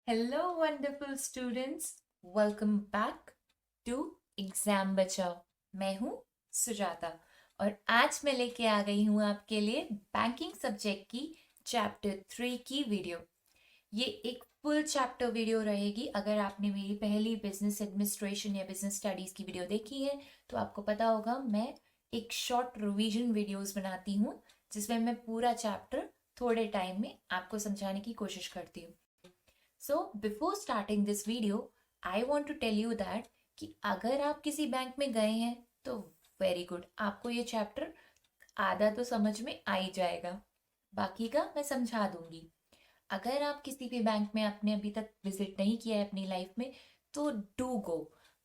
Hello wonderful students, welcome back to exam Bachao. मैं हूँ सुजाता और आज मैं लेके आ गई हूँ आपके लिए बैंकिंग सब्जेक्ट की चैप्टर 3 की वीडियो। ये एक फुल चैप्टर वीडियो रहेगी। अगर आपने मेरी पहली बिजनेस एडमिनिस्ट्रेशन या बिजनेस स्टडीज की वीडियो देखी है तो आपको पता होगा मैं एक शॉर्ट रिवीजन वीडियोस बनाती हूँ जिसमें मैं पूरा चैप्टर थोड़े टाइम में आपको समझाने की कोशिश करती हूँ। So before starting this video, I want to tell you that कि अगर आप किसी बैंक में गए हैं तो वेरी गुड, आपको ये चैप्टर आधा तो समझ में आ ही जाएगा, बाकी का मैं समझा दूंगी। अगर आप किसी भी बैंक में आपने अभी तक विजिट नहीं किया है अपनी लाइफ में तो डू गो,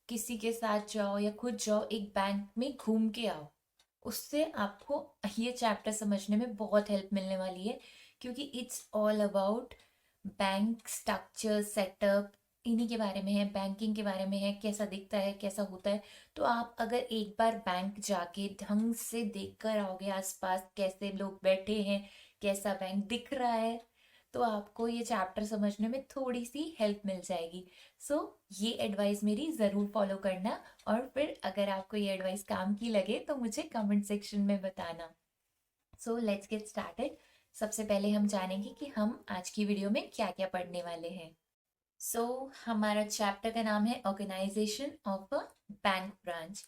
किसी के साथ जाओ या खुद जाओ, एक बैंक में घूम के आओ। उससे आपको ये चैप्टर समझने में बहुत हेल्प मिलने वाली है क्योंकि it's all about bank structure setup, इन्हीं के बारे में है, बैंकिंग के बारे में है, कैसा दिखता है कैसा होता है। तो आप अगर एक बार बैंक जाके ढंग से देख कर आओगे आसपास कैसे लोग बैठे हैं, कैसा बैंक दिख रहा है, तो आपको ये चैप्टर समझने में थोड़ी सी हेल्प मिल जाएगी। सो ये एडवाइस मेरी ज़रूर फॉलो करना और फिर अगर आपको ये एडवाइस काम की लगे तो मुझे कमेंट सेक्शन में बताना। So let's get started. सबसे पहले हम जानेंगे कि हम आज की वीडियो में क्या क्या पढ़ने वाले हैं। हमारा चैप्टर का नाम है organisation of a bank branch.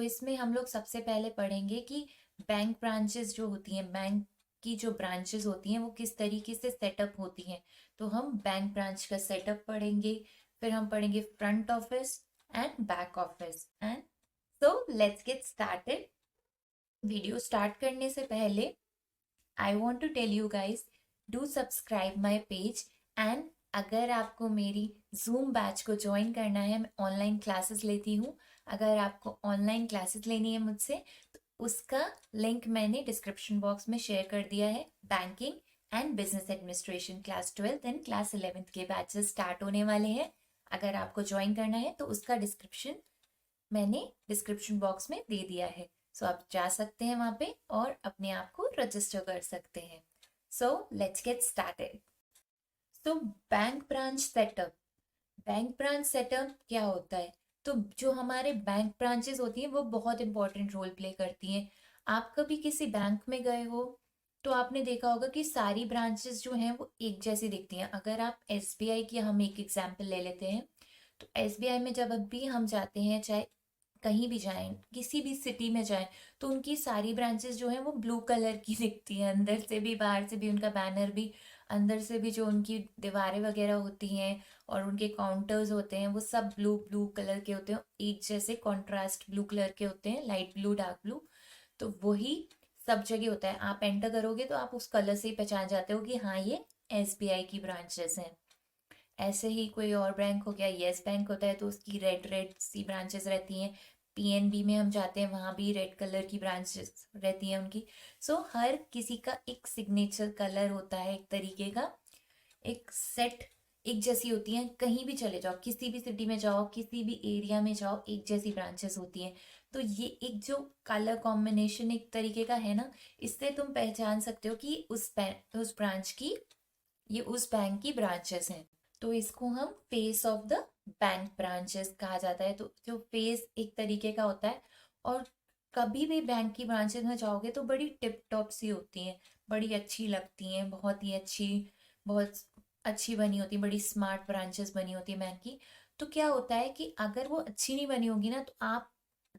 इसमें हम लोग सबसे पहले पढ़ेंगे कि बैंक ब्रांचेस जो होती हैं, बैंक की जो ब्रांचेस होती हैं वो किस तरीके से सेटअप होती हैं। तो हम बैंक ब्रांच का सेटअप पढ़ेंगे, फिर हम पढ़ेंगे front office and back office. And let's get started. Video start करने से पहले I want to tell you guys, do subscribe my page. And अगर आपको मेरी जूम बैच को ज्वाइन करना है, मैं ऑनलाइन क्लासेस लेती हूँ, अगर आपको ऑनलाइन क्लासेस लेनी है मुझसे तो उसका लिंक मैंने डिस्क्रिप्शन बॉक्स में शेयर कर दिया है। Banking and business administration class 12th and class 11th के बैचेस स्टार्ट होने वाले हैं। अगर आपको ज्वाइन करना है तो उसका डिस्क्रिप्शन मैंने डिस्क्रिप्शन बॉक्स में दे दिया है। आप जा सकते हैं वहां पे और अपने आप को रजिस्टर कर सकते हैं। Let's get started. Bank branch setup. Bank branch setup क्या होता है? तो जो हमारे बैंक ब्रांचेस होती हैं वो बहुत इंपॉर्टेंट रोल प्ले करती हैं। आप कभी किसी बैंक में गए हो तो आपने देखा होगा कि सारी ब्रांचेस जो हैं वो एक जैसी दिखती हैं। अगर आप एसबीआई की हम एक एग्जांपल ले लेते हैं तो एसबीआई में जब भी हम जाते हैं, चाहे कहीं भी जाएं, किसी भी सिटी में जाएं, तो उनकी सारी ब्रांचेस जो हैं वो ब्लू कलर की दिखती हैं, अंदर से भी बाहर से भी, उनका बैनर भी, अंदर से भी जो उनकी दीवारें वगैरह होती हैं और उनके काउंटर्स होते हैं वो सब ब्लू ब्लू कलर के होते हैं, एक जैसे कॉन्ट्रास्ट ब्लू कलर के होते हैं, लाइट ब्लू डार्क ब्लू। तो वही सब जगह होता है। आप एंटर करोगे तो आप उस कलर से ही पहचान जाते हो कि हाँ ये एसबीआई की ब्रांचेस हैं। ऐसे ही कोई और बैंक हो गया, येस बैंक होता है तो उसकी रेड रेड सी ब्रांचेस रहती हैं। पीएनबी में हम जाते हैं वहाँ भी रेड कलर की ब्रांचेस रहती हैं उनकी। हर किसी का एक सिग्नेचर कलर होता है, एक तरीके का एक सेट एक जैसी होती हैं। कहीं भी चले जाओ, किसी भी सिटी में जाओ, किसी भी एरिया में जाओ, एक जैसी ब्रांचेस होती हैं। तो ये एक जो कलर कॉम्बिनेशन एक तरीके का है ना, इससे तुम पहचान सकते हो कि उस ब्रांच की, ये उस बैंक की ब्रांचेस हैं। तो इसको हम face of the bank branches कहा जाता है। तो जो फेस एक तरीके का होता है, और कभी भी बैंक की ब्रांचेस में जाओगे तो बड़ी टिप टॉप सी होती हैं, बड़ी अच्छी लगती हैं, बहुत ही अच्छी, बहुत अच्छी बनी होती है, बड़ी स्मार्ट ब्रांचेस बनी होती है बैंक की। तो क्या होता है कि अगर वो अच्छी नहीं बनी होगी ना, तो आप,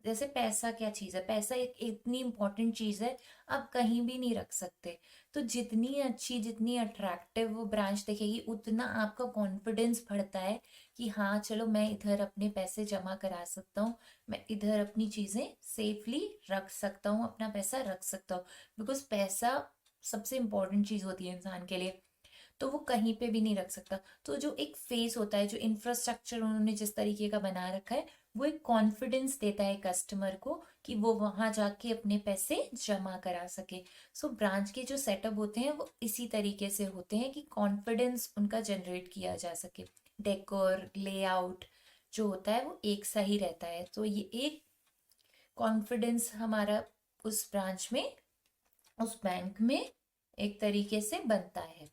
जैसे पैसा क्या चीज़ है, पैसा एक इतनी इंपॉर्टेंट चीज़ है, आप कहीं भी नहीं रख सकते। तो जितनी अच्छी, जितनी अट्रैक्टिव वो ब्रांच दिखेगी उतना आपका कॉन्फिडेंस बढ़ता है कि हाँ चलो मैं इधर अपने पैसे जमा करा सकता हूँ, मैं इधर अपनी चीज़ें सेफली रख सकता हूँ, अपना पैसा रख सकता हूँ। बिकॉज पैसा सबसे इम्पोर्टेंट चीज़ होती है इंसान के लिए, तो वो कहीं पे भी नहीं रख सकता। तो जो एक फेस होता है, जो इंफ्रास्ट्रक्चर उन्होंने जिस तरीके का बना रखा है, वो एक कॉन्फिडेंस देता है कस्टमर को कि वो वहां जाके अपने पैसे जमा करा सके। ब्रांच के जो सेटअप होते हैं वो इसी तरीके से होते हैं कि कॉन्फिडेंस उनका जनरेट किया जा सके। डेकोर लेआउट जो होता है वो एक सा ही रहता है। तो ये एक कॉन्फिडेंस हमारा उस ब्रांच में, उस बैंक में एक तरीके से बनता है।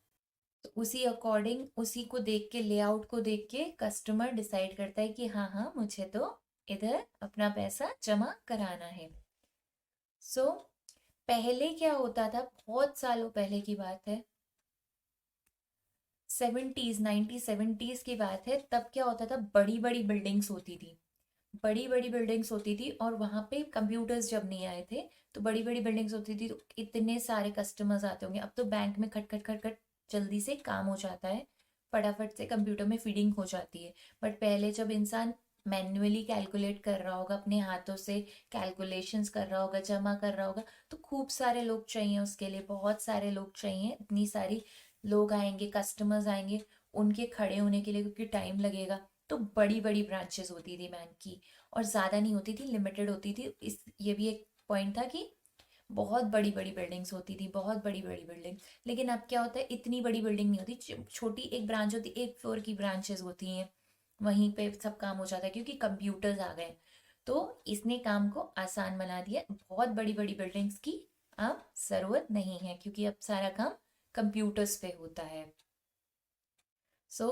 तो उसी अकॉर्डिंग, उसी को देख के, लेआउट को देख के कस्टमर डिसाइड करता है कि हाँ हाँ मुझे तो इधर अपना पैसा जमा कराना है। सो पहले क्या होता था, बहुत सालों पहले की बात है, 70s 1970s की बात है, तब क्या होता था, बड़ी बड़ी बिल्डिंग्स होती थी, बड़ी बड़ी बिल्डिंग्स होती थी, और वहां पे कंप्यूटर्स जब नहीं आए थे, तो बड़ी बड़ी बिल्डिंग्स होती थी, तो इतने सारे कस्टमर्स आते होंगे। अब तो बैंक में खट खट खट खट जल्दी से काम हो जाता है, फटाफट से कंप्यूटर में फीडिंग हो जाती है। बट पहले जब इंसान मैन्युअली कैलकुलेट कर रहा होगा, अपने हाथों से कैलकुलेशंस कर रहा होगा, जमा कर रहा होगा, तो खूब सारे लोग चाहिए उसके लिए, बहुत सारे लोग चाहिए, इतनी सारी लोग आएंगे, कस्टमर्स आएंगे, उनके खड़े होने के लिए, क्योंकि टाइम लगेगा। तो बड़ी बड़ी ब्रांचेस होती थी बैंक की, और ज़्यादा नहीं होती थी, लिमिटेड होती थी। इस ये भी एक पॉइंट था कि बहुत बड़ी बड़ी बिल्डिंग्स होती थी, बहुत बड़ी बड़ी बिल्डिंग। लेकिन अब क्या होता है, इतनी बड़ी बिल्डिंग नहीं होती, छोटी एक ब्रांच होती, एक फ्लोर की ब्रांचेस होती हैं, वहीं पे सब काम हो जाता है, क्योंकि कंप्यूटर्स आ गए। तो इसने काम को आसान बना दिया, बहुत बड़ी बड़ी बिल्डिंग्स की अब ज़रूरत नहीं है, क्योंकि अब सारा काम कंप्यूटर्स पे होता है। सो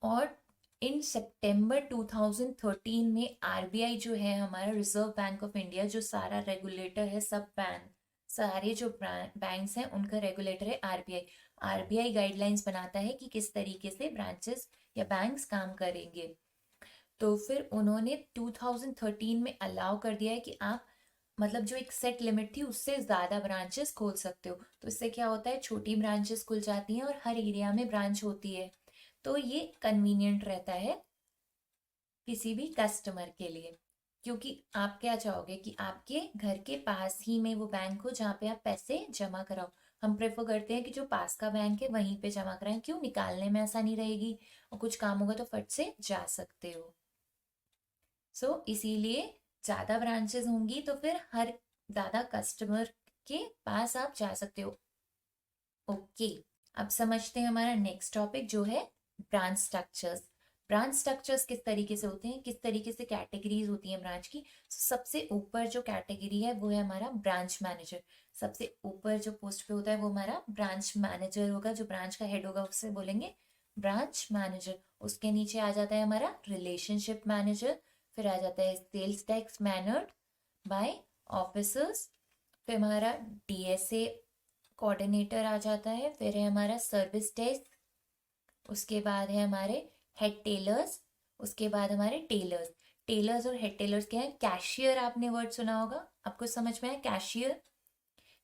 और इन सितंबर 2013 में आरबीआई जो है, हमारा रिजर्व बैंक ऑफ इंडिया, जो सारा रेगुलेटर है, सब बैंक, सारे जो बैंक्स हैं उनका रेगुलेटर है आरबीआई। आरबीआई गाइडलाइंस बनाता है कि किस तरीके से ब्रांचेस या बैंक्स काम करेंगे। तो फिर उन्होंने 2013 में अलाउ कर दिया है कि आप, मतलब जो एक सेट लिमिट थी उससे ज़्यादा ब्रांचेस खोल सकते हो। तो इससे क्या होता है, छोटी ब्रांचेस खुल जाती हैं और हर एरिया में ब्रांच होती है, तो ये कन्वीनियंट रहता है किसी भी कस्टमर के लिए। क्योंकि आप क्या चाहोगे कि आपके घर के पास ही में वो बैंक हो जहाँ पे आप पैसे जमा कराओ। हम प्रेफर करते हैं कि जो पास का बैंक है वहीं पे जमा कराएं, क्यों, निकालने में आसानी रहेगी, और कुछ काम होगा तो फट से जा सकते हो। इसीलिए ज़्यादा ब्रांचेस होंगी तो फिर हर ज़्यादा कस्टमर के पास आप जा सकते हो। ओके, अब समझते हैं हमारा नेक्स्ट टॉपिक जो है ब्रांच स्ट्रक्चर्स। ब्रांच स्ट्रक्चर्स किस तरीके से होते हैं, किस तरीके से कैटेगरीज होती हैं ब्रांच की। सबसे ऊपर जो कैटेगरी है वो है हमारा ब्रांच मैनेजर। सबसे ऊपर जो पोस्ट पे होता है वो हमारा ब्रांच मैनेजर होगा, जो ब्रांच का हेड होगा उससे बोलेंगे ब्रांच मैनेजर। उसके नीचे आ जाता है हमारा रिलेशनशिप मैनेजर, फिर आ जाता है sales tax manned by officers, फिर हमारा डीएसए कोऑर्डिनेटर आ जाता है, फिर है हमारा सर्विस डेस्क, उसके बाद है हमारे हेड टेलर्स, उसके बाद हमारे टेलर्स। टेलर्स और हेड टेलर्स क्या है, कैशियर आपने वर्ड सुना होगा, आपको समझ में आया कैशियर,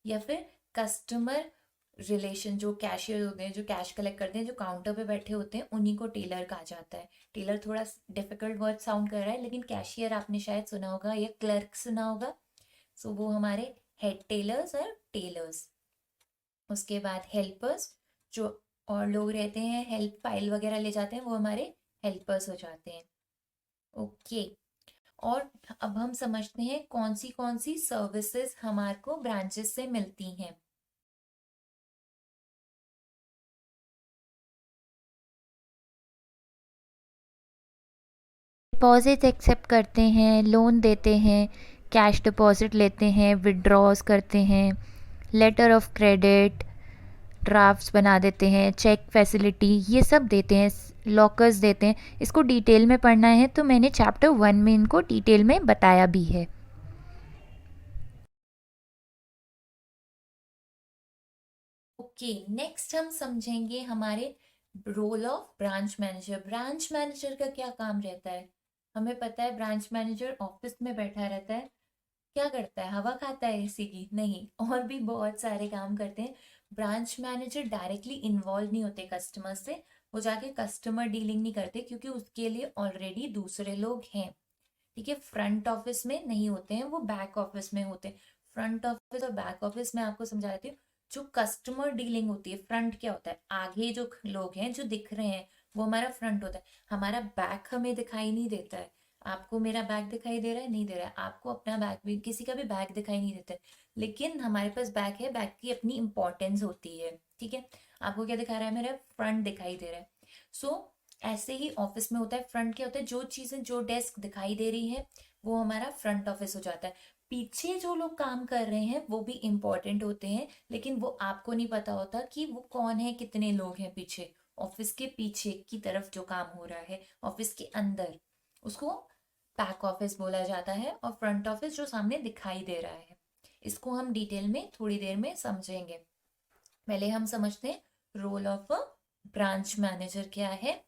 या फिर कस्टमर रिलेशन, जो कैशियर होते हैं, जो कैश कलेक्ट करते हैं, जो काउंटर पे बैठे होते हैं, उन्हीं को टेलर कहा जाता है। टेलर थोड़ा डिफिकल्ट वर्ड साउंड कर रहा है, लेकिन कैशियर आपने शायद सुना होगा या क्लर्क सुना होगा। वो हमारे हेड टेलर्स और टेलर्स। उसके बाद हेल्पर्स, जो और लोग रहते हैं, हेल्प फाइल वगैरह ले जाते हैं, वो हमारे हेल्पर्स हो जाते हैं। ओके, और अब हम समझते हैं कौन सी सर्विसेज हमारे को ब्रांचेस से मिलती हैं। डिपॉजिट एक्सेप्ट करते हैं, लोन देते हैं, कैश डिपॉजिट लेते हैं, विड्रॉज करते हैं, लेटर ऑफ क्रेडिट, ड्राफ्ट्स बना देते हैं, चेक फैसिलिटी ये सब देते हैं, लॉकर्स देते हैं। इसको डिटेल में पढ़ना है तो मैंने चैप्टर 1 में इनको डिटेल में बताया भी है। ओके, नेक्स्ट हम समझेंगे हमारे role of branch manager. Branch manager का क्या काम रहता है, हमें पता है ब्रांच मैनेजर ऑफिस में बैठा रहता है, क्या करता है, हवा खाता है एसी की, नहीं, और भी बहुत सारे काम करते हैं। ब्रांच मैनेजर डायरेक्टली इन्वॉल्व नहीं होते कस्टमर से, वो जाके कस्टमर डीलिंग नहीं करते, क्योंकि उसके लिए ऑलरेडी दूसरे लोग हैं। ठीक है, फ्रंट ऑफिस में नहीं होते हैं, वो बैक ऑफिस में होते हैं। फ्रंट ऑफिस और बैक ऑफिस में आपको समझा देती हूँ। जो कस्टमर डीलिंग होती है, फ्रंट क्या होता है, आगे जो लोग हैं जो दिख रहे हैं वो हमारा फ्रंट होता है। हमारा बैक हमें दिखाई नहीं देता है। आपको मेरा बैग दिखाई दे रहा है, नहीं दे रहा है, आपको अपना बैग भी, किसी का भी बैग दिखाई नहीं देता है, लेकिन हमारे पास बैग है, बैग की अपनी इंपॉर्टेंस होती है। ठीक है, आपको क्या दिखा रहा है, मेरा फ्रंट दिखाई दे रहा है। सो ऐसे ही ऑफिस में होता है, फ्रंट क्या होता है, जो चीजें, जो डेस्क दिखाई दे रही है वो हमारा फ्रंट ऑफिस हो जाता है। पीछे जो लोग काम कर रहे हैं वो भी इम्पोर्टेंट होते हैं, लेकिन वो आपको नहीं पता होता कि वो कौन है, कितने लोग हैं पीछे। ऑफिस के पीछे की तरफ जो काम हो रहा है, ऑफिस के अंदर, उसको बैक ऑफिस बोला जाता है, और फ्रंट ऑफिस जो सामने दिखाई दे रहा है। इसको हम डिटेल में थोड़ी देर में समझेंगे। पहले हम समझते हैं role of a branch manager क्या है।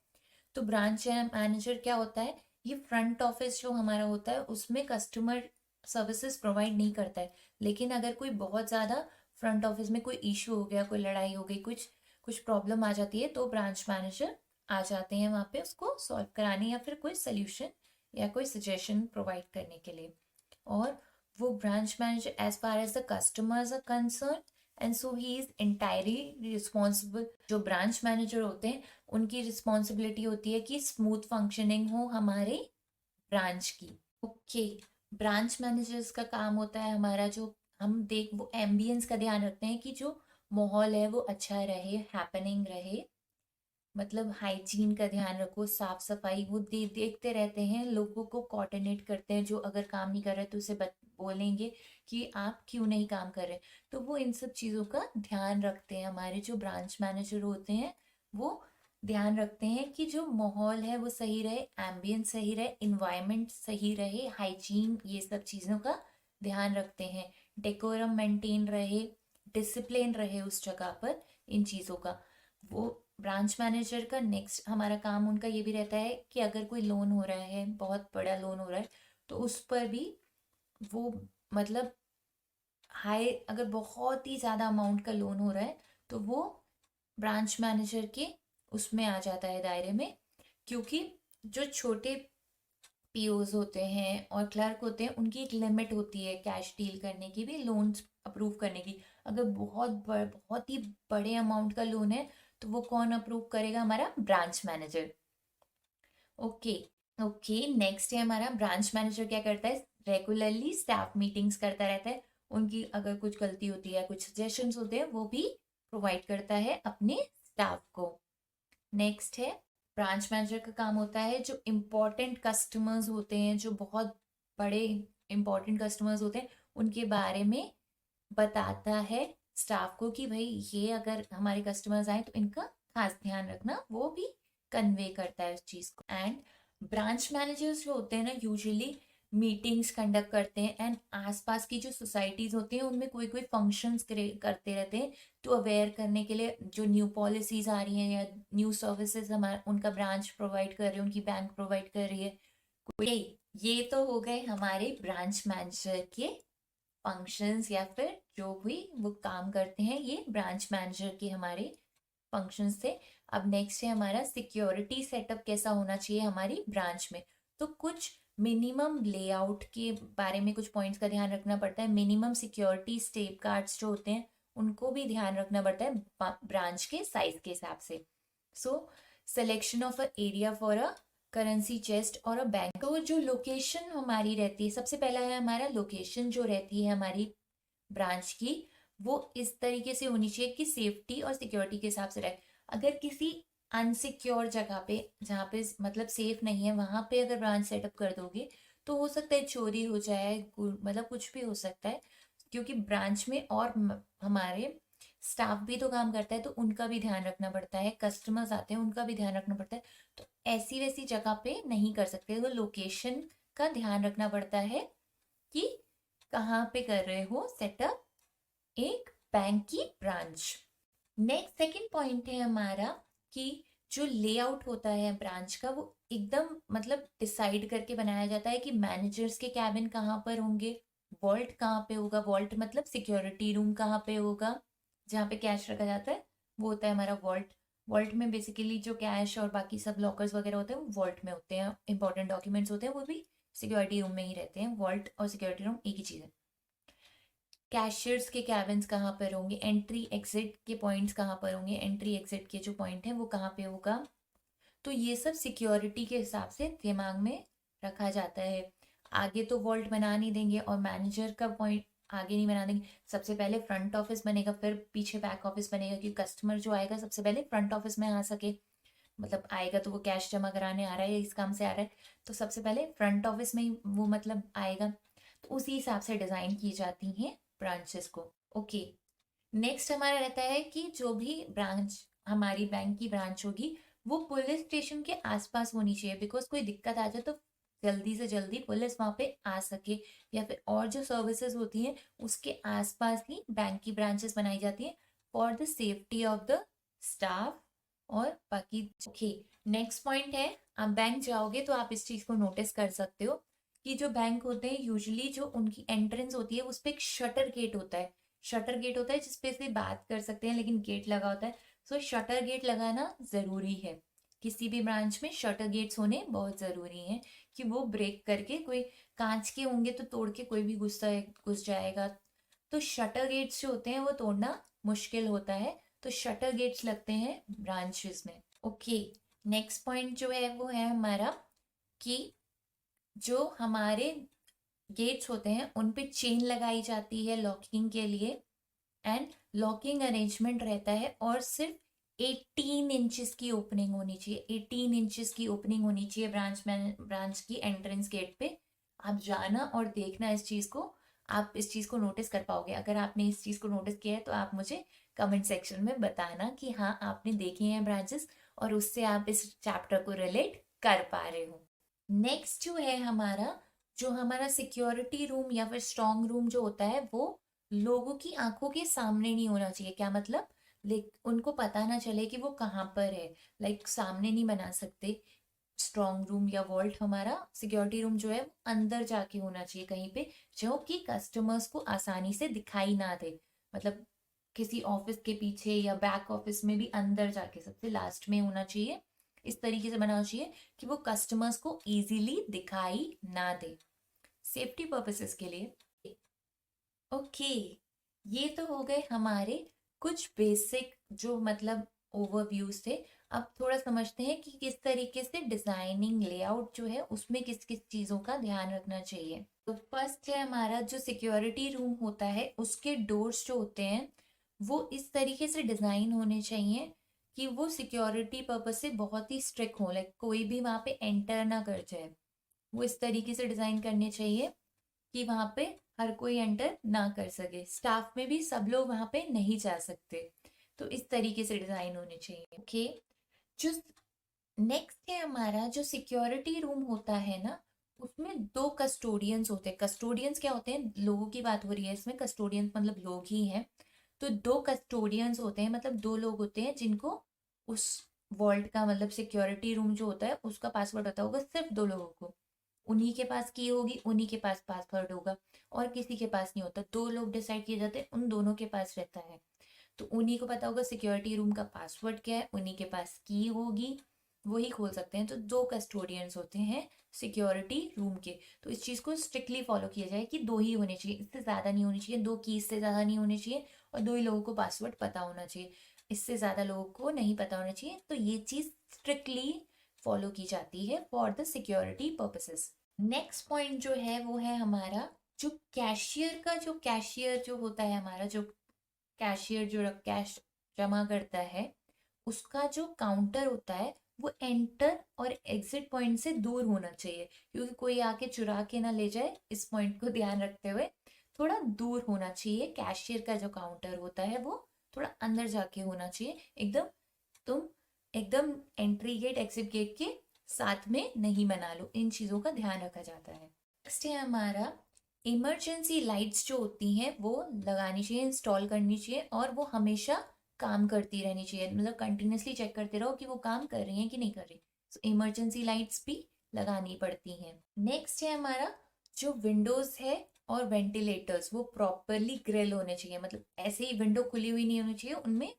तो ब्रांच मैनेजर क्या होता है? ये फ्रंट ऑफिस जो हमारा होता है उसमें कस्टमर सर्विसेज प्रोवाइड नहीं करता है, लेकिन अगर कोई बहुत ज़्यादा फ्रंट ऑफिस में कोई इशू हो गया, कोई लड़ाई हो गई, कुछ कुछ प्रॉब्लम आ जाती है, तो ब्रांच मैनेजर आ जाते हैं वहाँ पे उसको सॉल्व कराने, या फिर कोई सोल्यूशन या कोई सजेशन प्रोवाइड करने के लिए। और वो branch manager as far as the customers are concern, and so he is entirely responsible. जो ब्रांच मैनेजर होते हैं उनकी रिस्पॉन्सिबिलिटी होती है कि स्मूथ फंक्शनिंग हो हमारे ब्रांच की। ओके, ब्रांच मैनेजर्स का काम होता है हमारा, जो हम देख वो एम्बियंस का ध्यान रखते हैं कि जो माहौल है वो अच्छा रहे, हैपनिंग रहे, मतलब हाइजीन का ध्यान रखो, साफ सफाई। वो देखते रहते हैं, लोगों को कोऑर्डिनेट करते हैं, जो अगर काम नहीं कर रहे तो उसे बोलेंगे कि आप क्यों नहीं काम कर रहे। तो वो इन सब चीज़ों का ध्यान रखते हैं। हमारे जो ब्रांच मैनेजर होते हैं वो ध्यान रखते हैं कि जो माहौल है वो सही रहे, एम्बियंस सही रहे, इन्वायरमेंट सही रहे, हाइजीन, ये सब चीज़ों का ध्यान रखते हैं। डेकोरम मेंटेन रहे, डिसिप्लिन रहे उस जगह पर, इन चीज़ों का। वो ब्रांच मैनेजर का नेक्स्ट हमारा काम उनका ये भी रहता है कि अगर कोई लोन हो रहा है, बहुत बड़ा लोन हो रहा है, तो उस पर भी वो मतलब हाई, अगर बहुत ही ज़्यादा अमाउंट का लोन हो रहा है तो वो ब्रांच मैनेजर के उसमें आ जाता है दायरे में। क्योंकि जो छोटे पीओज होते हैं और क्लर्क होते हैं उनकी एक लिमिट होती है कैश डील करने की भी, लोन्स अप्रूव करने की। अगर बहुत ही बड़े अमाउंट का लोन है तो वो कौन अप्रूव करेगा? हमारा branch manager. Okay. Okay, next है हमारा ब्रांच मैनेजर क्या करता है? रेगुलरली स्टाफ मीटिंग्स करता रहता है। उनकी अगर कुछ गलती होती है, कुछ सजेशंस होते हैं, वो भी प्रोवाइड करता है अपने स्टाफ को। नेक्स्ट है ब्रांच मैनेजर का काम होता है जो इम्पोर्टेंट कस्टमर्स होते हैं, जो बहुत बड़े इम्पोर्टेंट कस्टमर्स होते हैं, उनके बारे में बताता है स्टाफ को कि भाई ये अगर हमारे कस्टमर्स आए तो इनका खास ध्यान रखना, वो भी कन्वे करता है उस चीज़ को। एंड ब्रांच मैनेजर्स जो होते हैं ना, यूजुअली मीटिंग्स कंडक्ट करते हैं, एंड आसपास की जो सोसाइटीज होती हैं उनमें कोई कोई फंक्शंस करते रहते हैं, तो अवेयर करने के लिए जो न्यू पॉलिसीज आ रही हैं या न्यू सर्विसेज हमारा उनका ब्रांच प्रोवाइड कर रही है, उनकी बैंक प्रोवाइड कर रही है कोई। ये तो हो गए हमारे ब्रांच मैनेजर के फंक्शंस, या फिर जो भी वो काम करते हैं, ये ब्रांच मैनेजर के हमारे फंक्शंस थे। अब नेक्स्ट है हमारा सिक्योरिटी सेटअप कैसा होना चाहिए हमारी ब्रांच में। तो कुछ मिनिमम लेआउट के बारे में कुछ पॉइंट्स का ध्यान रखना पड़ता है। मिनिमम सिक्योरिटी स्टेप गार्ड्स जो होते हैं उनको भी ध्यान रखना पड़ता है ब्रांच के साइज के हिसाब से। So selection of a area for a currency chest और अ बैंक। तो जो लोकेशन हमारी रहती है, सबसे पहला है हमारा लोकेशन जो रहती है हमारी ब्रांच की, वो इस तरीके से होनी चाहिए कि सेफ्टी और सिक्योरिटी के हिसाब से रहे। अगर किसी अनसिक्योर जगह पे, जहाँ पे मतलब सेफ नहीं है, वहां पे अगर ब्रांच सेटअप कर दोगे तो हो सकता है चोरी हो जाए, मतलब कुछ भी हो सकता है। क्योंकि ब्रांच में और हमारे स्टाफ भी तो काम करता है, तो उनका भी ध्यान रखना पड़ता है, कस्टमर्स आते हैं उनका भी ध्यान रखना पड़ता है। तो ऐसी वैसी जगह पे नहीं कर सकते, तो लोकेशन का ध्यान रखना पड़ता है कि कहाँ पे कर रहे हो सेटअप एक बैंक की ब्रांच। नेक्स्ट सेकंड पॉइंट है हमारा कि जो लेआउट होता है ब्रांच का वो एकदम मतलब डिसाइड करके बनाया जाता है कि मैनेजर्स के कैबिन कहाँ पर होंगे, वॉल्ट कहाँ पे होगा, वॉल्ट मतलब सिक्योरिटी रूम कहाँ पे होगा, जहाँ पे कैश रखा जाता है वो होता है हमारा वॉल्ट। वॉल्ट में बेसिकली जो कैश और बाकी सब लॉकर्स वगैरह होते हैं वो वॉल्ट में होते हैं, इंपॉर्टेंट डॉक्यूमेंट्स होते हैं वो भी सिक्योरिटी रूम में ही रहते हैं। वॉल्ट और सिक्योरिटी रूम एक ही चीज़ है। कैशियर्स के कैबिन्स कहाँ पर होंगे, एंट्री एग्जिट के पॉइंट्स कहाँ पर होंगे, एंट्री एग्जिट के जो पॉइंट हैं वो कहाँ पे होगा। तो ये सब सिक्योरिटी के हिसाब से दिमाग में रखा जाता है। आगे तो वॉल्ट बना नहीं देंगे और मैनेजर का पॉइंट आगे नहीं बना देंगे। सबसे पहले फ्रंट ऑफिस बनेगा, फिर पीछे बैक ऑफिस बनेगा, क्योंकि कस्टमर जो आएगा सबसे पहले फ्रंट ऑफिस में आ सके। मतलब आएगा तो वो कैश जमा कराने आ रहा है या इस काम से आ रहा है, तो सबसे पहले फ्रंट ऑफिस में ही वो मतलब आएगा। तो उसी हिसाब से डिज़ाइन की जाती हैं ब्रांचेस को। ओके, नेक्स्ट हमारा रहता है कि जो भी ब्रांच हमारी बैंक की ब्रांच होगी वो पुलिस स्टेशन के आसपास होनी चाहिए, बिकॉज कोई दिक्कत आ जाए तो जल्दी से जल्दी पुलिस वहाँ पे आ सके, या फिर और जो सर्विसेज होती हैं उसके आसपास ही बैंक की ब्रांचेस बनाई जाती हैं for the safety of the staff और बाकी। ओके, नेक्स्ट पॉइंट है, आप बैंक जाओगे तो आप इस चीज़ को नोटिस कर सकते हो कि जो बैंक होते हैं यूजुअली जो उनकी एंट्रेंस होती है उस पर एक शटर गेट होता है। शटर गेट होता है जिसपे से बात कर सकते हैं, लेकिन गेट लगा होता है। सो शटर गेट लगाना ज़रूरी है, किसी भी ब्रांच में शटर गेट्स होने बहुत ज़रूरी हैं कि वो ब्रेक करके, कोई कांच के होंगे तो तोड़ के कोई भी घुस जाएगा, तो शटर गेट्स जो होते हैं वो तोड़ना मुश्किल होता है, तो शटर गेट्स लगते हैं ब्रांचेस में। ओके, नेक्स्ट पॉइंट जो है वो है हमारा कि जो हमारे गेट्स होते हैं उन पे चेन लगाई जाती है लॉकिंग के लिए, एंड लॉकिंग अरेंजमेंट रहता है, और सिर्फ 18 इंचेस की ओपनिंग होनी चाहिए। 18 इंचेस की ओपनिंग होनी चाहिए ब्रांच की एंट्रेंस गेट पे। आप जाना और देखना इस चीज़ को, आप इस चीज़ को नोटिस कर पाओगे। अगर आपने इस चीज़ को नोटिस किया है तो आप मुझे कमेंट सेक्शन में बताना कि हाँ आपने देखे हैं ब्रांचेस और उससे आप इस चैप्टर को रिलेट कर पा रहे हो। नेक्स्ट जो है हमारा सिक्योरिटी रूम या फिर स्ट्रॉन्ग रूम जो होता है वो लोगों की आंखों के सामने नहीं होना चाहिए। क्या मतलब, उनको पता ना चले कि वो कहाँ पर है, लाइक सामने नहीं बना सकते। स्ट्रॉन्ग रूम या वॉल्ट, हमारा सिक्योरिटी रूम जो है वो अंदर जाके होना चाहिए कहीं पे, जो कि कस्टमर्स को आसानी से दिखाई ना दे। मतलब किसी ऑफिस के पीछे या बैक ऑफिस में भी अंदर जाके सबसे लास्ट में होना चाहिए। इस तरीके से बनाना चाहिए कि वो कस्टमर्स को इजीली दिखाई ना दे, सेफ्टी पर्पसेस के लिए। ओके, ये तो हो गए हमारे कुछ बेसिक जो मतलब ओवरव्यूज थे। अब थोड़ा समझते हैं कि किस तरीके से डिजाइनिंग लेआउट जो है उसमें किस किस चीजों का ध्यान रखना चाहिए। तो फर्स्ट है हमारा जो सिक्योरिटी रूम होता है उसके डोर्स जो होते हैं वो इस तरीके से डिजाइन होने चाहिए कि वो सिक्योरिटी पर्पज से बहुत ही स्ट्रिक्ट हो, लाइक कोई भी वहां पे एंटर ना कर जाए। वो इस तरीके से डिजाइन करने चाहिए कि वहां पे हर कोई एंटर ना कर सके, स्टाफ में भी सब लोग वहां पे नहीं जा सकते, तो इस तरीके से डिजाइन होने चाहिए। ओके, जो नेक्स्ट है हमारा जो सिक्योरिटी रूम होता है ना उसमें दो कस्टोडियंस होते हैं। कस्टोडियंस क्या होते हैं, लोगों की बात हो रही है इसमें, कस्टोडियंस मतलब लोग ही हैं। तो दो कस्टोडियंस होते हैं, मतलब दो लोग होते हैं जिनको उस वॉल्ट का मतलब सिक्योरिटी रूम जो होता है उसका पासवर्ड पता होगा सिर्फ दो लोगों को। उन्हीं के पास की होगी, उन्हीं के पास पासवर्ड होगा, और किसी के पास नहीं होता। दो लोग डिसाइड किए जाते हैं, उन दोनों के पास रहता है, तो उन्हीं को पता होगा सिक्योरिटी रूम का पासवर्ड क्या है, उन्हीं के पास की होगी, वही खोल सकते हैं। तो दो कस्टोडियंस होते हैं सिक्योरिटी रूम के। तो इस चीज़ को स्ट्रिक्टली फॉलो किया जाए कि दो ही होने चाहिए, इससे ज़्यादा नहीं होनी चाहिए, दो कीज से ज़्यादा नहीं होने चाहिए, और दो ही लोगों को पासवर्ड पता होना चाहिए, इससे ज़्यादा लोगों को नहीं पता होना चाहिए। तो ये चीज़ स्ट्रिक्टली फॉलो की जाती है for the security purposes. Next point जो है वो है हमारा जो कैशियर जो होता है हमारा, जो कैशियर जो कैश जमा करता है उसका जो काउंटर होता है वो एंटर और एग्जिट पॉइंट से दूर होना चाहिए, क्योंकि कोई आके चुरा के ना ले जाए। इस पॉइंट को ध्यान रखते हुए थोड़ा दूर होना चाहिए। कैशियर का जो काउंटर होता है वो थोड़ा अंदर जाके होना चाहिए, एकदम तुम एकदम एंट्री गेट एग्जिट गेट के साथ में नहीं बना लो। इन चीज़ों का ध्यान रखा जाता है। नेक्स्ट है हमारा इमरजेंसी लाइट्स जो होती हैं वो लगानी चाहिए, इंस्टॉल करनी चाहिए, और वो हमेशा काम करती रहनी चाहिए। मतलब कंटिन्यूसली चेक करते रहो कि वो काम कर रही हैं कि नहीं कर रही। सो इमरजेंसी लाइट्स भी लगानी पड़ती हैं। नेक्स्ट है हमारा जो विंडोज है और वेंटिलेटर्स वो प्रॉपरली ग्रिल होने चाहिए। मतलब ऐसे ही विंडो खुली हुई नहीं होनी चाहिए, उनमें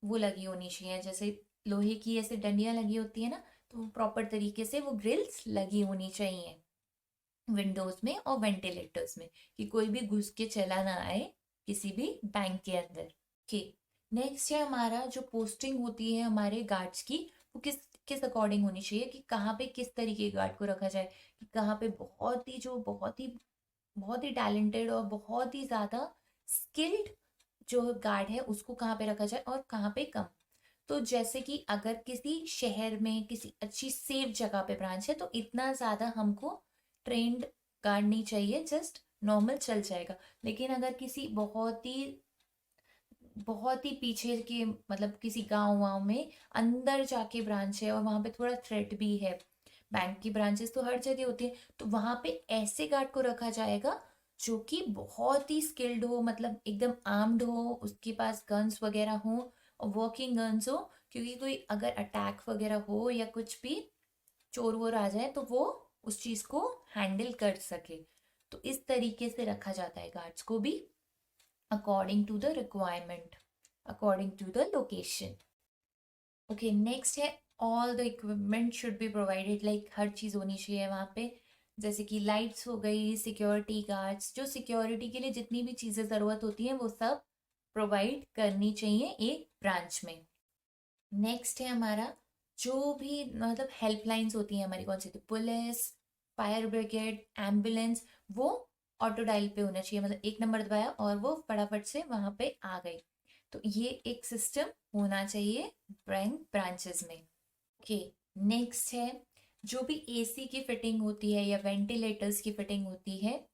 वो लगी होनी चाहिए, जैसे लोहे की ऐसे डंडियां लगी होती है ना, तो प्रॉपर तरीके से वो ग्रिल्स लगी होनी चाहिए विंडोज में और वेंटिलेटर्स में, कि कोई भी घुस के चला ना आए किसी भी बैंक के अंदर। ओके, नेक्स्ट है हमारा जो पोस्टिंग होती है हमारे गार्ड्स की, वो किस किस अकॉर्डिंग होनी चाहिए, कि कहाँ पे किस तरीके के गार्ड को रखा जाए, कि कहाँ पे बहुत ही टैलेंटेड और बहुत ही ज़्यादा स्किल्ड जो गार्ड है उसको कहाँ पे रखा जाए और कहाँ पे कम। तो जैसे कि अगर किसी शहर में किसी अच्छी सेफ जगह पे ब्रांच है तो इतना ज़्यादा हमको ट्रेंड गार्ड नहीं चाहिए, जस्ट नॉर्मल चल जाएगा। लेकिन अगर किसी बहुत ही पीछे के मतलब किसी गांव वाँव में अंदर जाके ब्रांच है और वहां पे थोड़ा थ्रेट भी है, बैंक की ब्रांचेस तो हर जगह होती है, तो वहां पे ऐसे गार्ड को रखा जाएगा जो कि बहुत ही स्किल्ड हो, मतलब एकदम आर्म्ड हो, उसके पास गन्स वगैरह हो और वर्किंग गन्स हो, क्योंकि कोई अगर अटैक वगैरह हो या कुछ भी चोर वोर आ जाए तो वो उस चीज को हैंडल कर सके। तो इस तरीके से रखा जाता है गार्ड्स को भी, according to the requirement, according to the location. Okay, next है all the equipment should be provided, like हर चीज़ होनी चाहिए वहाँ पे, जैसे कि लाइट्स हो गई, सिक्योरिटी गार्ड्स, जो सिक्योरिटी के लिए जितनी भी चीज़ें ज़रूरत होती हैं वो सब प्रोवाइड करनी चाहिए एक ब्रांच में। नेक्स्ट है हमारा जो भी मतलब हेल्पलाइंस होती हैं हमारी, कौन सी थी, पुलिस, फायर ब्रिगेड, एम्बुलेंस, वो ऑटो डायल पे होना चाहिए, मतलब एक नंबर दबाया और वो फटाफट से वहां पे आ गई। तो ये एक सिस्टम होना चाहिए बैंक ब्रांचेस में। ओके, नेक्स्ट है जो भी एसी की फिटिंग होती है या वेंटिलेटर्स की फिटिंग होती है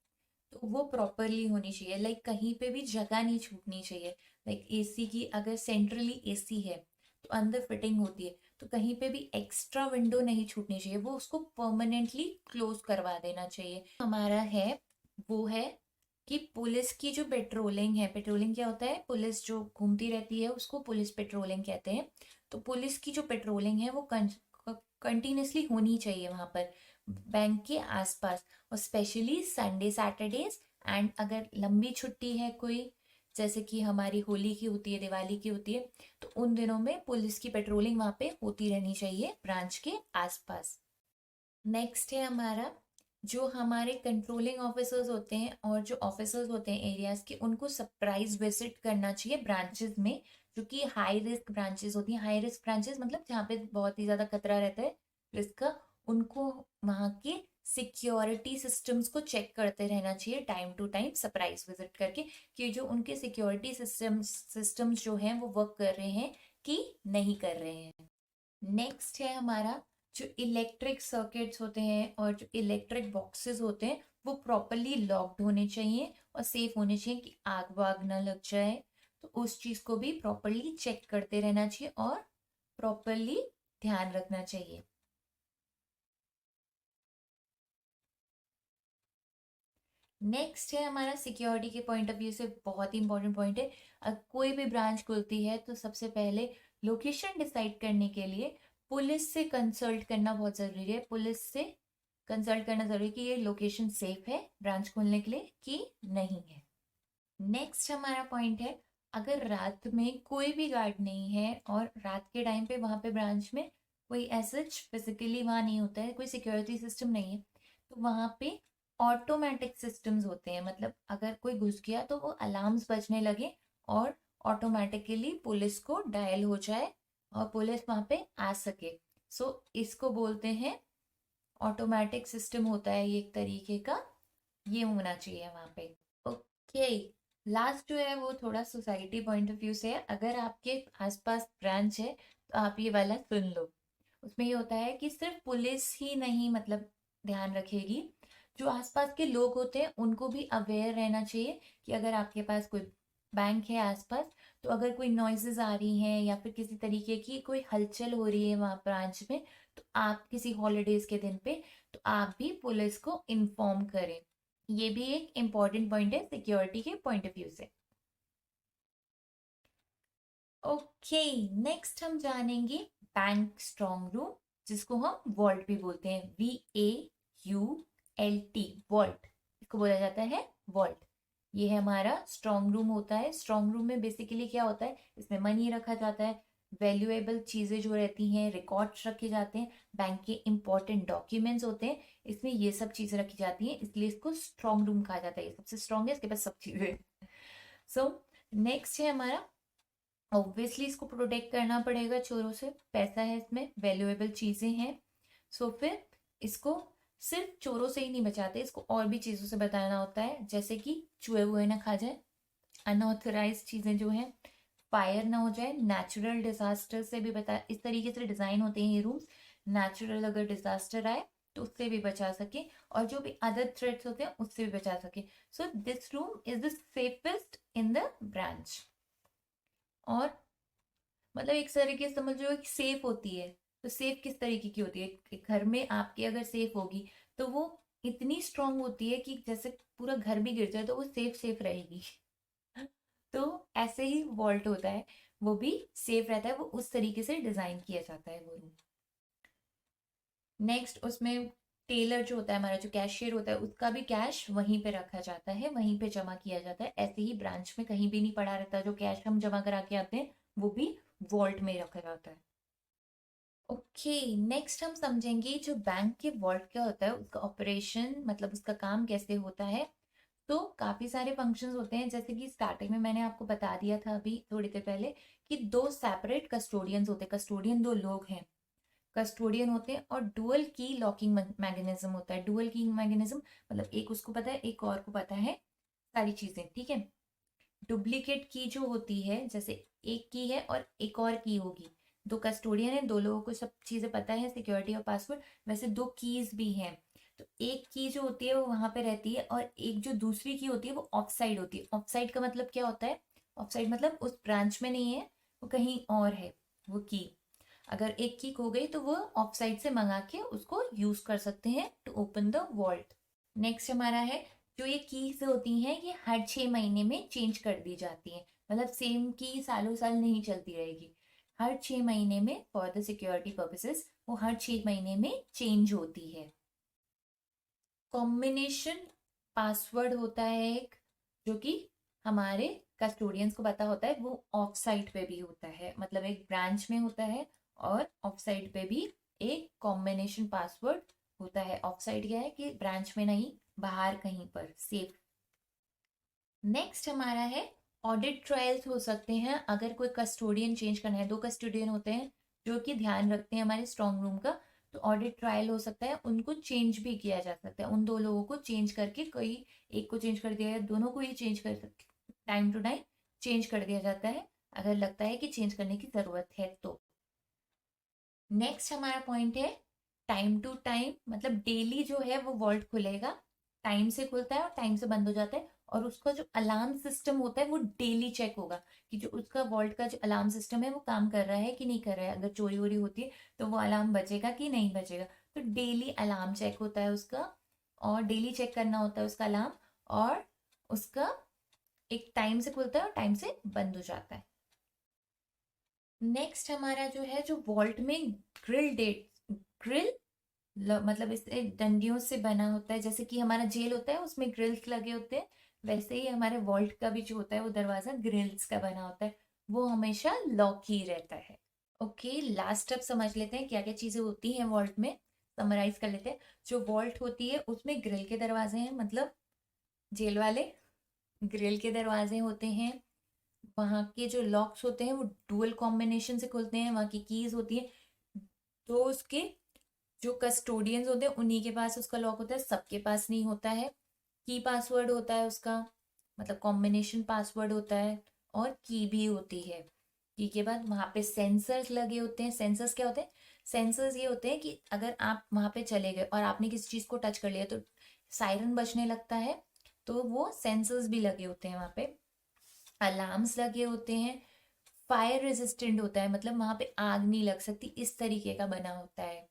तो वो प्रॉपरली होनी चाहिए, लाइक कहीं पे भी जगह नहीं छूटनी चाहिए। लाइक एसी की अगर सेंट्रली एसी है तो अंदर फिटिंग होती है तो कहीं पे भी एक्स्ट्रा विंडो नहीं छूटनी चाहिए, वो उसको परमानेंटली क्लोज करवा देना चाहिए। हमारा है वो है कि पुलिस की जो पेट्रोलिंग है, पेट्रोलिंग क्या होता है, पुलिस जो घूमती रहती है उसको पुलिस पेट्रोलिंग कहते हैं। तो पुलिस की जो पेट्रोलिंग है वो कंटिन्यूसली होनी चाहिए वहां पर बैंक के आसपास, और स्पेशली संडे सैटरडेज, एंड अगर लंबी छुट्टी है कोई, जैसे कि हमारी होली की होती है, दिवाली की होती है, तो उन दिनों में पुलिस की पेट्रोलिंग वहां पे होती रहनी चाहिए ब्रांच के आसपास। नेक्स्ट है हमारा जो हमारे कंट्रोलिंग ऑफिसर्स होते हैं और जो ऑफिसर्स होते हैं एरियाज के, उनको सरप्राइज विजिट करना चाहिए ब्रांचेस में, जो कि हाई रिस्क ब्रांचेस होती हैं। हाई रिस्क ब्रांचेस मतलब जहाँ पे बहुत ही ज्यादा खतरा रहता है रिस्क का, उनको वहाँ के सिक्योरिटी सिस्टम्स को चेक करते रहना चाहिए time to time, surprise visit करके, कि जो उनके सिक्योरिटी सिस्टम्स जो हैं वो वर्क कर रहे हैं कि नहीं कर रहे हैं। नेक्स्ट है हमारा जो इलेक्ट्रिक सर्किट्स होते हैं और जो इलेक्ट्रिक बॉक्सेस होते हैं वो प्रॉपरली लॉक्ड होने चाहिए और सेफ होने चाहिए कि आग वाग ना लग जाए, तो उस चीज को भी प्रॉपरली चेक करते रहना चाहिए और प्रॉपरली ध्यान रखना चाहिए। नेक्स्ट है हमारा सिक्योरिटी के पॉइंट ऑफ व्यू से बहुत ही इंपॉर्टेंट पॉइंट है, अगर कोई भी ब्रांच खुलती है तो सबसे पहले लोकेशन डिसाइड करने के लिए पुलिस से कंसल्ट करना बहुत ज़रूरी है। पुलिस से कंसल्ट करना ज़रूरी है कि ये लोकेशन सेफ है ब्रांच खोलने के लिए कि नहीं है। नेक्स्ट हमारा पॉइंट है, अगर रात में कोई भी गार्ड नहीं है और रात के टाइम पे वहाँ पे ब्रांच में कोई ऐसा फिजिकली वहाँ नहीं होता है, कोई सिक्योरिटी सिस्टम नहीं है, तो वहाँ पे ऑटोमेटिक सिस्टम्स होते हैं, मतलब अगर कोई घुस गया तो वो अलार्म्स बजने लगे और ऑटोमेटिकली पुलिस को डायल हो जाए और पुलिस वहाँ पे आ सके। सो इसको बोलते हैं ऑटोमेटिक सिस्टम होता है ये एक तरीके का, ये होना चाहिए वहाँ पे। ओके, लास्ट जो है वो थोड़ा सोसाइटी पॉइंट ऑफ व्यू से है। अगर आपके आसपास ब्रांच है तो आप ये वाला सुन लो। उसमें ये होता है कि सिर्फ पुलिस ही नहीं मतलब ध्यान रखेगी, जो आसपास के लोग होते हैं उनको भी अवेयर रहना चाहिए कि अगर आपके पास कोई बैंक है आसपास, तो अगर कोई नॉइजेस आ रही हैं या फिर किसी तरीके की कोई हलचल हो रही है वहाँ ब्रांच में, तो आप किसी हॉलीडेज के दिन पे, तो आप भी पुलिस को इन्फॉर्म करें। ये भी एक इम्पॉर्टेंट पॉइंट है सिक्योरिटी के पॉइंट ऑफ व्यू से। ओके, नेक्स्ट हम जानेंगे बैंक स्ट्रॉन्ग रूम, जिसको हम वॉल्ट भी बोलते हैं, VAULT, वॉल्ट, इसको बोला जाता है वॉल्ट। ये है हमारा स्ट्रॉन्ग रूम होता है। स्ट्रॉन्ग रूम में बेसिकली क्या होता है, इसमें मनी रखा जाता है, वैल्यूएबल चीजें जो रहती हैं, रिकॉर्ड्स रखे जाते हैं, बैंक के इंपॉर्टेंट डॉक्यूमेंट्स होते हैं, इसमें ये सब चीजें रखी जाती हैं, इसलिए इसको स्ट्रॉन्ग रूम कहा जाता है। ये सबसे स्ट्रॉन्ग है, इसके पास सब चीजें। सो नेक्स्ट है हमारा, ऑब्वियसली इसको प्रोटेक्ट करना पड़ेगा चोरों से, पैसा है इसमें, वैल्यूएबल चीजें हैं। सो फिर इसको सिर्फ चोरों से ही नहीं बचाते, इसको और भी चीजों से बचाना होता है, जैसे कि चूहे वुहे ना खा जाए, अनऑथराइज चीजें जो है, फायर ना हो जाए, नेचुरल डिजास्टर से भी बता, इस तरीके से डिजाइन होते हैं ये रूम्स। नेचुरल अगर डिजास्टर आए तो उससे भी बचा सके, और जो भी अदर थ्रेट्स होते हैं उससे भी बचा सके। So this room is the safest in the branch. और मतलब एक तरीके से समझ लो कि सेफ होती है। तो सेफ किस तरीके की होती है, कि घर में आपके अगर सेफ होगी तो वो इतनी स्ट्रांग होती है कि जैसे पूरा घर भी गिर जाए तो वो सेफ सेफ रहेगी। तो ऐसे ही वॉल्ट होता है, वो भी सेफ रहता है, वो उस तरीके से डिजाइन किया जाता है वो रूम। नेक्स्ट उसमें टेलर जो होता है, हमारा जो कैशियर होता है, उसका भी कैश वहीं पे रखा जाता है, वहीं पे जमा किया जाता है। ऐसे ही ब्रांच में कहीं भी नहीं पड़ा रहता, जो कैश हम जमा करा के आते हैं वो भी वॉल्ट में रखा जाता है। ओके, नेक्स्ट हम समझेंगे जो बैंक के वॉल्ट क्या होता है, उसका ऑपरेशन, मतलब उसका काम कैसे होता है। तो काफी सारे फंक्शंस होते हैं, जैसे कि स्टार्टिंग में मैंने आपको बता दिया था अभी थोड़ी देर पहले, कि दो सेपरेट कस्टोडियंस होते हैं। कस्टोडियन दो लोग हैं, कस्टोडियन होते हैं, और डुअल की लॉकिंग मैकेनिज्म होता है। डुअल की मैकेनिज्म मतलब एक उसको पता है, एक और को पता है सारी चीजें, ठीक है। डुप्लीकेट की जो होती है, जैसे एक की है और एक और की होगी, दो कस्टोडियन है, दो लोगों को सब चीजें पता है, सिक्योरिटी और पासवर्ड, वैसे दो कीज भी हैं। तो एक की जो होती है वो वहां पे रहती है, और एक जो दूसरी की होती है वो ऑफ साइड होती है। ऑफ साइड का मतलब क्या होता है, ऑफ साइड मतलब उस ब्रांच में नहीं है, वो कहीं और है वो की। अगर एक की खो गई तो वो ऑफ साइड से मंगा के उसको यूज कर सकते हैं to open the vault. Next हमारा है, जो ये कीज होती हैं ये हर 6 महीने में चेंज कर दी जाती हैं। मतलब सेम की सालों साल नहीं चलती रहेगी, हर 6 महीने में फॉर द सिक्योरिटी पर्पसेस वो हर 6 महीने में चेंज होती है। कॉम्बिनेशन पासवर्ड होता है एक, जो कि हमारे कस्टोडियंस को पता होता है, वो ऑफ साइट पे भी होता है, मतलब एक ब्रांच में होता है और ऑफ साइट पे भी एक कॉम्बिनेशन पासवर्ड होता है। ऑफ साइड क्या है कि ब्रांच में नहीं, बाहर कहीं पर सेफ। नेक्स्ट हमारा है, ऑडिट ट्रायल्स हो सकते हैं अगर कोई कस्टोडियन चेंज करना है। दो कस्टोडियन होते हैं जो कि ध्यान रखते हैं हमारे स्ट्रॉन्ग रूम का, तो ऑडिट ट्रायल हो सकता है, उनको चेंज भी किया जा सकता है। उन दो लोगों को चेंज करके, कोई एक को चेंज कर दिया या दोनों को ही चेंज कर सकते, टाइम टू टाइम चेंज कर दिया जाता है अगर लगता है कि चेंज करने की जरूरत है तो। नेक्स्ट हमारा पॉइंट है, टाइम टू टाइम, मतलब डेली जो है वो वॉल्ट खुलेगा, टाइम से खुलता है और टाइम से बंद हो जाता है। और उसका जो अलार्म सिस्टम होता है वो डेली चेक होगा, कि जो उसका वॉल्ट का जो अलार्म सिस्टम है वो काम कर रहा है कि नहीं कर रहा है। अगर चोरी वोरी होती है तो वो अलार्म बजेगा कि नहीं बजेगा। तो डेली अलार्म चेक होता है उसका, और डेली चेक करना होता है उसका अलार्म, और उसका एक टाइम से खुलता है और टाइम से बंद हो जाता है। नेक्स्ट हमारा जो है, जो वॉल्ट में ग्रिल डेट, ग्रिल मतलब इस डंडियों से बना होता है, जैसे कि हमारा जेल होता है उसमें ग्रिल्स लगे होते हैं, वैसे ही हमारे वॉल्ट का भी जो होता है वो दरवाजा ग्रिल्स का बना होता है, वो हमेशा लॉक ही रहता है। ओके, लास्ट अब समझ लेते हैं क्या क्या चीजें होती हैं वॉल्ट में, समराइज कर लेते हैं। जो वॉल्ट होती है उसमें ग्रिल के दरवाजे हैं, मतलब जेल वाले ग्रिल के दरवाजे होते हैं। वहाँ के जो लॉक्स होते हैं वो डुअल कॉम्बिनेशन से खुलते हैं, वहाँ की कीज होती है। तो उसके जो कस्टोडियंस होते हैं उन्हीं के पास उसका लॉक होता है, सबके पास नहीं होता है। की पासवर्ड होता है उसका, मतलब कॉम्बिनेशन पासवर्ड होता है, और की भी होती है। की के बाद वहाँ पे सेंसर्स लगे होते हैं। सेंसर्स क्या होते हैं, सेंसर्स ये होते हैं कि अगर आप वहाँ पे चले गए और आपने किसी चीज़ को टच कर लिया तो सायरन बजने लगता है, तो वो सेंसर्स भी लगे होते हैं वहाँ पे। अलार्म्स लगे होते हैं। फायर रेजिस्टेंट होता है, मतलब वहां पे आग नहीं लग सकती, इस तरीके का बना होता है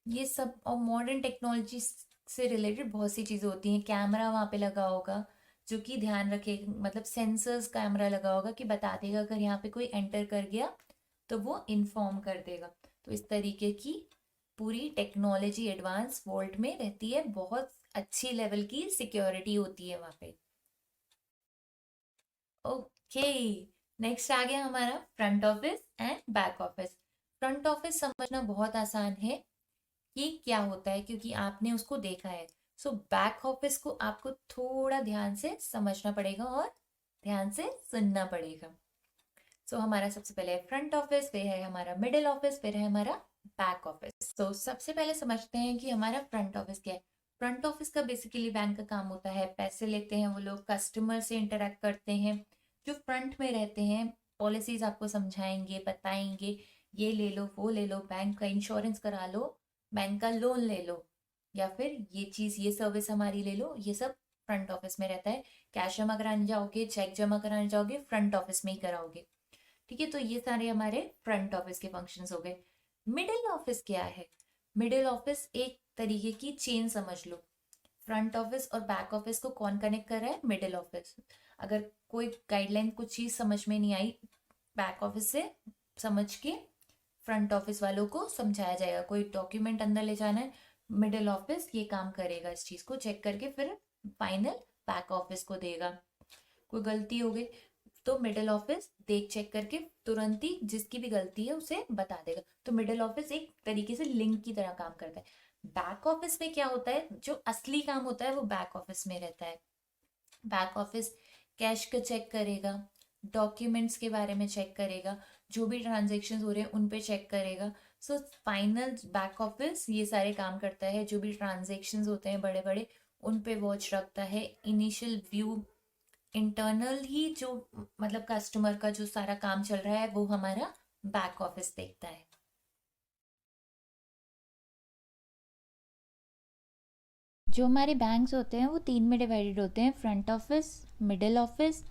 ये सब। और मॉडर्न टेक्नोलॉजी से रिलेटेड बहुत सी चीजें होती हैं। कैमरा वहां पे लगा होगा जो कि ध्यान रखे, मतलब सेंसर्स कैमरा लगा होगा कि बता देगा अगर यहाँ पे कोई एंटर कर गया तो वो इन्फॉर्म कर देगा। तो इस तरीके की पूरी टेक्नोलॉजी एडवांस वॉल्ट में रहती है, बहुत अच्छी लेवल की सिक्योरिटी होती है वहां पे। ओके, नेक्स्ट आ गया हमारा front office and back office. Front office समझना बहुत आसान है कि क्या होता है, क्योंकि आपने उसको देखा है। सो बैक ऑफिस को आपको थोड़ा ध्यान से समझना पड़ेगा और ध्यान से सुनना पड़ेगा। सो हमारा सबसे पहले है फ्रंट ऑफिस, फिर है हमारा मिडिल ऑफिस, फिर है हमारा बैक ऑफिस। तो सबसे पहले समझते हैं कि हमारा फ्रंट ऑफिस क्या है। फ्रंट ऑफिस का बेसिकली बैंक का काम होता है, पैसे लेते हैं वो लोग, कस्टमर से इंटरेक्ट करते हैं। जो फ्रंट में रहते हैं पॉलिसीज आपको समझाएंगे, बताएंगे, ये ले लो वो ले लो, बैंक का इंश्योरेंस करा लो, बैंक का लोन ले लो, या फिर ये चीज़, ये सर्विस हमारी ले लो, ये सब फ्रंट ऑफिस में रहता है। कैश जमा कराने जाओगे, चेक जमा कराने जाओगे, फ्रंट ऑफिस में ही कराओगे। ठीक है, तो ये सारे हमारे फ्रंट ऑफिस के फंक्शंस हो गए। मिडिल ऑफिस क्या है? मिडिल ऑफिस एक तरीके की चेन समझ लो। फ्रंट ऑफिस और बैक ऑफिस को कौन कनेक्ट कर रहा है? Middle office. अगर कोई गाइडलाइन, कुछ चीज समझ में नहीं आई, बैक ऑफिस से समझ के फ्रंट ऑफिस वालों को समझाया जाएगा। कोई डॉक्यूमेंट अंदर ले जाना है, मिडिल ऑफिस ये काम करेगा, इस चीज को चेक करके फिर फाइनल बैक ऑफिस को देगा। कोई गलती हो गई तो मिडिल ऑफिस देख चेक करके तुरंत ही जिसकी भी गलती है उसे बता देगा। तो मिडिल ऑफिस एक तरीके से लिंक की तरह काम करता है। बैक ऑफिस में क्या होता है? जो असली काम होता है वो बैक ऑफिस में रहता है। बैक ऑफिस कैश का चेक करेगा, डॉक्यूमेंट्स के बारे में चेक करेगा, जो भी ट्रांजेक्शन हो रहे हैं उन पे चेक करेगा। सो फाइनल बैक ऑफिस ये सारे काम करता है। जो भी ट्रांजेक्शन होते हैं बड़े बड़े, उन पे वॉच रखता है। इनिशियल व्यू, इंटरनल ही जो मतलब कस्टमर का जो सारा काम चल रहा है वो हमारा बैक ऑफिस देखता है। जो हमारे बैंक्स होते हैं वो 3 में डिवाइडेड होते हैं, front office, middle office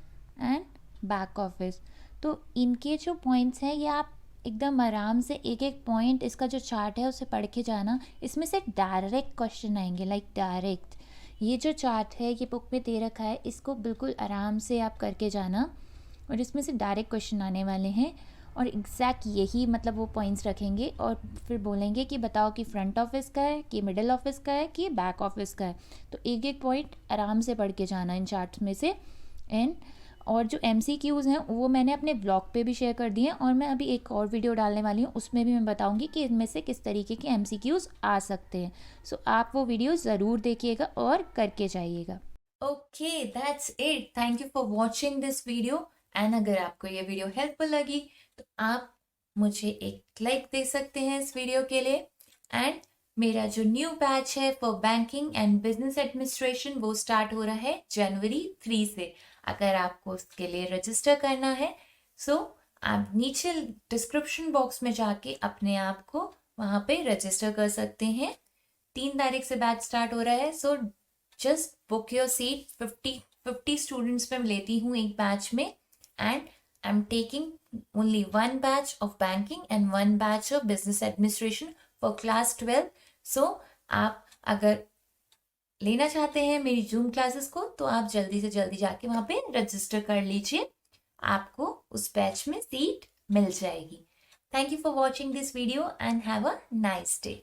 and back office. तो इनके जो पॉइंट्स हैं ये आप एकदम आराम से एक एक पॉइंट, इसका जो चार्ट है उसे पढ़ के जाना। इसमें से डायरेक्ट क्वेश्चन आएंगे, लाइक डायरेक्ट। ये जो चार्ट है ये बुक में दे रखा है, इसको बिल्कुल आराम से आप करके जाना और इसमें से डायरेक्ट क्वेश्चन आने वाले हैं। और एग्जैक्ट यही मतलब वो पॉइंट्स रखेंगे और फिर बोलेंगे कि बताओ कि फ्रंट ऑफिस का है, कि मिडिल ऑफिस का है, कि बैक ऑफिस का है। तो एक एक पॉइंट आराम से पढ़ के जाना इन चार्ट्स में से। एंड और जो MCQs हैं वो मैंने अपने ब्लॉग पे भी शेयर कर दिए हैं, और मैं अभी एक और वीडियो डालने वाली हूँ, उसमें भी मैं बताऊँगी कि इनमें से किस तरीके के MCQs आ सकते हैं। सो आप वो वीडियो ज़रूर देखिएगा और करके जाइएगा। Okay, that's it. Thank you for watching this video. And अगर आपको ये वीडियो हेल्पफुल लगी तो आप मुझे एक लाइक दे सकते हैं इस वीडियो के लिए। एंड मेरा जो न्यू बैच है for banking and business administration वो स्टार्ट हो रहा है जनवरी 3 से। अगर आपको उसके लिए रजिस्टर करना है सो आप नीचे डिस्क्रिप्शन बॉक्स में जाके अपने आप को वहां पे रजिस्टर कर सकते हैं। 3 तारीख से बैच स्टार्ट हो रहा है। So just book your seat. 50 students में लेती हूँ एक बैच में। And I am taking only one batch of banking and one batch of business administration for class 12. So आप अगर लेना चाहते हैं मेरी जूम क्लासेस को तो आप जल्दी से जल्दी जाके वहां पे रजिस्टर कर लीजिए, आपको उस बैच में सीट मिल जाएगी। Thank you for watching this video and have a nice day.